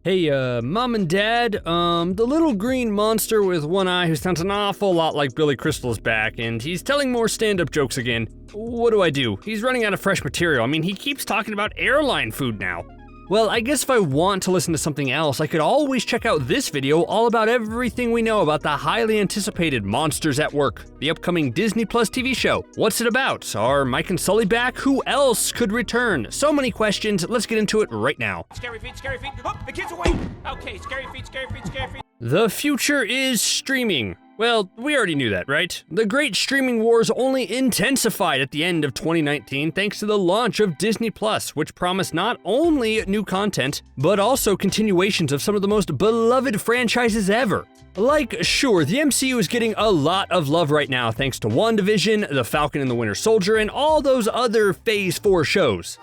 Hey, Mom and Dad, the little green monster with one eye who sounds an awful lot like Billy Crystal's back, and he's telling more stand-up jokes again. What do? He's running out of fresh material. I mean, he keeps talking about airline food now. Well, I guess if I want to listen to something else, I could always check out this video all about everything we know about the highly anticipated Monsters at Work, the upcoming Disney Plus TV show. What's it about? Are Mike and Sulley back? Who else could return? So many questions, let's get into it right now. Scary feet, oh, the kid's awake! Okay, scary feet. The future is streaming. Well, we already knew that, right? The great streaming wars only intensified at the end of 2019 thanks to the launch of Disney Plus, which promised not only new content, but also continuations of some of the most beloved franchises ever. Like, sure, the MCU is getting a lot of love right now thanks to WandaVision, The Falcon and the Winter Soldier, and all those other Phase 4 shows.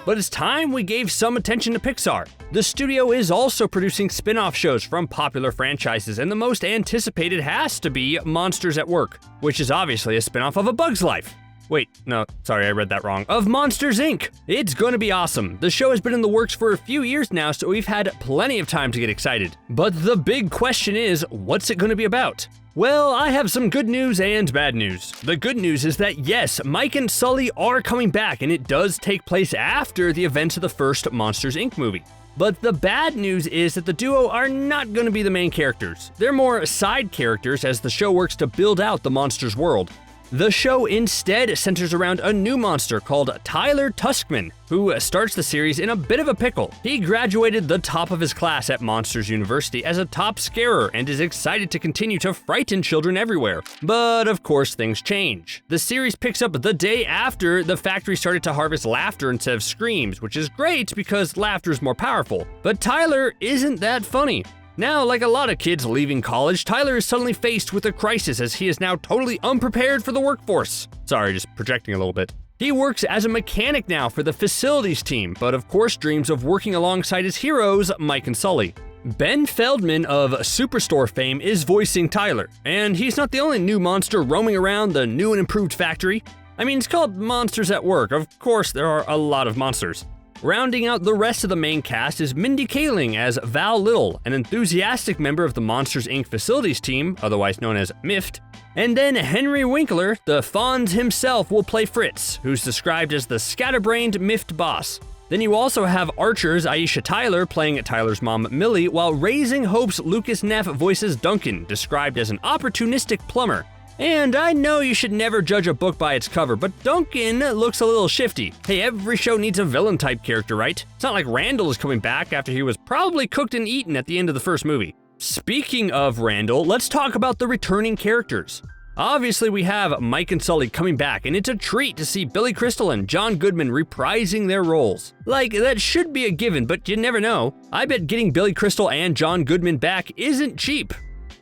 But it's time we gave some attention to Pixar. The studio is also producing spin-off shows from popular franchises, and the most anticipated has to be Monsters at Work, which is obviously a spin-off of A Bug's Life. Wait, no, sorry, I read that wrong. Of Monsters, Inc. It's gonna be awesome. The show has been in the works for a few years now, so we've had plenty of time to get excited. But the big question is, what's it gonna be about? Well, I have some good news and bad news. The good news is that yes, Mike and Sulley are coming back, and it does take place after the events of the first Monsters, Inc. movie. But the bad news is that the duo are not going to be the main characters. They're more side characters as the show works to build out the Monsters world. The show instead centers around a new monster called Tylor Tuskmon, who starts the series in a bit of a pickle. He graduated the top of his class at Monsters University as a top scarer and is excited to continue to frighten children everywhere. But of course things change. The series picks up the day after the factory started to harvest laughter instead of screams, which is great because laughter is more powerful. But Tylor isn't that funny. Now, like a lot of kids leaving college, Tylor is suddenly faced with a crisis as he is now totally unprepared for the workforce. Sorry, just projecting a little bit. He works as a mechanic now for the facilities team, but of course dreams of working alongside his heroes, Mike and Sulley. Ben Feldman of Superstore fame is voicing Tylor, and he's not the only new monster roaming around the new and improved factory. I mean, it's called Monsters at Work. Of course, there are a lot of monsters. Rounding out the rest of the main cast is Mindy Kaling as Val Little, an enthusiastic member of the Monsters, Inc. facilities team, otherwise known as MIFT. And then Henry Winkler, the Fonz himself, will play Fritz, who's described as the scatterbrained MIFT boss. Then you also have Archer's Aisha Tyler playing Tyler's mom Millie, while Raising Hope's Lucas Neff voices Duncan, described as an opportunistic plumber. And I know you should never judge a book by its cover, but Duncan looks a little shifty. Hey, every show needs a villain type character, right? It's not like Randall is coming back after he was probably cooked and eaten at the end of the first movie. Speaking of Randall, let's talk about the returning characters. Obviously, we have Mike and Sulley coming back, and it's a treat to see Billy Crystal and John Goodman reprising their roles. Like, that should be a given, but you never know. I bet getting Billy Crystal and John Goodman back isn't cheap.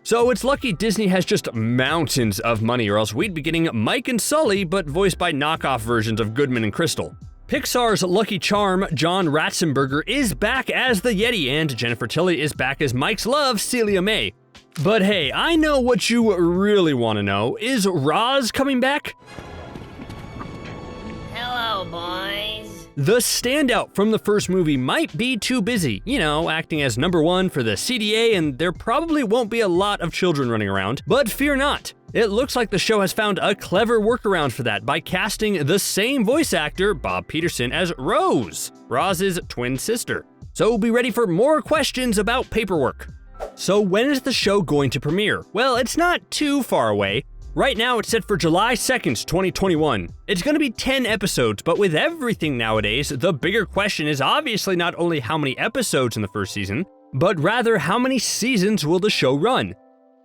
So it's lucky Disney has just mountains of money, or else we'd be getting Mike and Sulley, but voiced by knockoff versions of Goodman and Crystal. Pixar's lucky charm, John Ratzenberger, is back as the Yeti, and Jennifer Tilly is back as Mike's love, Celia May. But hey, I know what you really want to know. Is Roz coming back? Hello, boys. The standout from the first movie might be too busy, you know, acting as number one for the CDA, and there probably won't be a lot of children running around. But fear not. It looks like the show has found a clever workaround for that by casting the same voice actor, Bob Peterson, as Rose, Roz's twin sister. So be ready for more questions about paperwork. So when is the show going to premiere? Well, it's not too far away. Right now, it's set for July 2nd, 2021. It's gonna be 10 episodes, but with everything nowadays, the bigger question is obviously not only how many episodes in the first season, but rather how many seasons will the show run?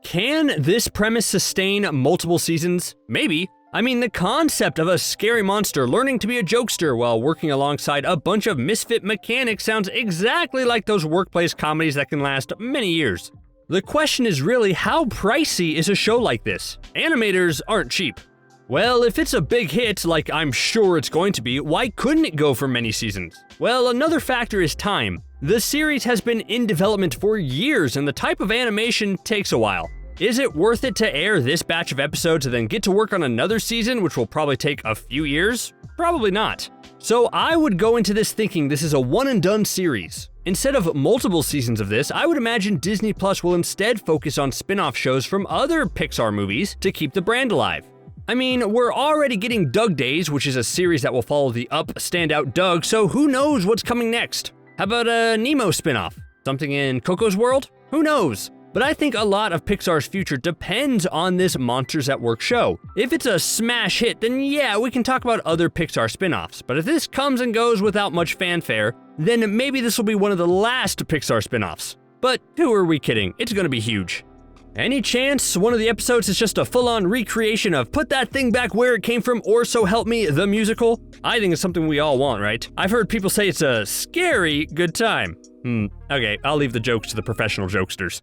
Can this premise sustain multiple seasons? Maybe. I mean, the concept of a scary monster learning to be a jokester while working alongside a bunch of misfit mechanics sounds exactly like those workplace comedies that can last many years. The question is really, how pricey is a show like this? Animators aren't cheap. Well, if it's a big hit, like I'm sure it's going to be, why couldn't it go for many seasons? Well, another factor is time. The series has been in development for years, and the type of animation takes a while. Is it worth it to air this batch of episodes and then get to work on another season, which will probably take a few years? Probably not. So I would go into this thinking this is a one-and-done series. Instead of multiple seasons of this, I would imagine Disney Plus will instead focus on spin-off shows from other Pixar movies to keep the brand alive. I mean, we're already getting Doug Days, which is a series that will follow the Up standout Doug, so who knows what's coming next? How about a Nemo spin-off? Something in Coco's world? Who knows? But I think a lot of Pixar's future depends on this Monsters at Work show. If it's a smash hit, then yeah, we can talk about other Pixar spin-offs. But if this comes and goes without much fanfare, then maybe this will be one of the last Pixar spin-offs. But who are we kidding? It's gonna be huge. Any chance one of the episodes is just a full-on recreation of Put That Thing Back Where It Came From or So Help Me, the musical? I think it's something we all want, right? I've heard people say it's a scary good time. Okay, I'll leave the jokes to the professional jokesters.